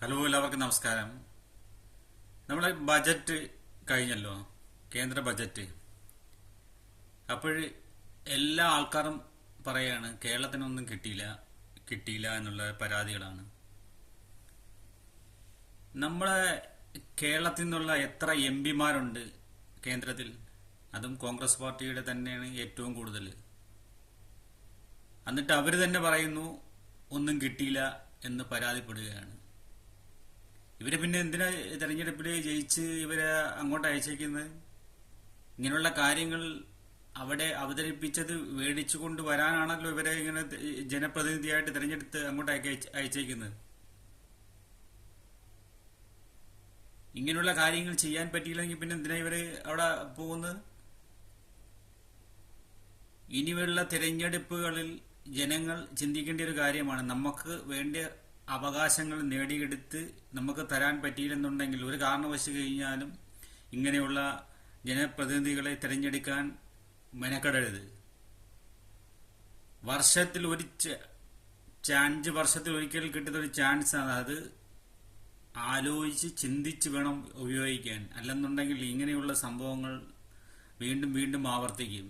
Hello, എല്ലാവർക്കും നമസ്കാരം. നമ്മളെ ബജറ്റ് കഴിഞ്ഞല്ലോ, കേന്ദ്ര ബജറ്റ്. അപ്പോൾ എല്ലാ ആൾക്കാരും പറയാണ് കേരളത്തിനൊന്നും കിട്ടിയില്ല എന്നുള്ള പരാതികളാണ്. നമ്മളെ കേരളത്തിൽ നിന്നുള്ള എത്ര എം പിമാരുണ്ട് കേന്ദ്രത്തിൽ? അതും കോൺഗ്രസ് പാർട്ടിയുടെ തന്നെയാണ് ഏറ്റവും കൂടുതൽ. എന്നിട്ട് അവർ തന്നെ പറയുന്നു ഒന്നും കിട്ടിയില്ല എന്ന് പരാതിപ്പെടുകയാണ്. ഇവര് പിന്നെ എന്തിനാ തെരഞ്ഞെടുപ്പിൽ ജയിച്ച് ഇവരെ അങ്ങോട്ട് അയച്ചേക്കുന്നത്? ഇങ്ങനെയുള്ള കാര്യങ്ങൾ അവിടെ അവതരിപ്പിച്ചത് മേടിച്ചു കൊണ്ടുവരാനാണല്ലോ ഇവരെ ഇങ്ങനെ ജനപ്രതിനിധിയായിട്ട് തിരഞ്ഞെടുത്ത് അങ്ങോട്ട് അയച്ചേക്കുന്നത്. ഇങ്ങനെയുള്ള കാര്യങ്ങൾ ചെയ്യാൻ പറ്റിയില്ലെങ്കിൽ പിന്നെ എന്തിനാ ഇവര് അവിടെ പോകുന്നത്? ഇനിയുള്ള തിരഞ്ഞെടുപ്പുകളിൽ ജനങ്ങൾ ചിന്തിക്കേണ്ട ഒരു കാര്യമാണ്. നമുക്ക് വേണ്ട അവകാശങ്ങൾ നേടിയെടുത്ത് നമുക്ക് തരാൻ പറ്റിയില്ലെന്നുണ്ടെങ്കിൽ ഒരു കാരണവശാൽ കഴിഞ്ഞാലും ഇങ്ങനെയുള്ള ജനപ്രതിനിധികളെ തിരഞ്ഞെടുക്കാൻ മെനക്കെടരുത്. വർഷത്തിൽ ഒരു 5 വർഷത്തിൽ ഒരിക്കൽ കിട്ടുന്ന ഒരു ചാൻസ് ആണ് അത്. ആലോചിച്ച് ചിന്തിച്ച് വേണം ഉപയോഗിക്കാൻ. അല്ലെന്നുണ്ടെങ്കിൽ ഇങ്ങനെയുള്ള സംഭവങ്ങൾ വീണ്ടും വീണ്ടും ആവർത്തിക്കും.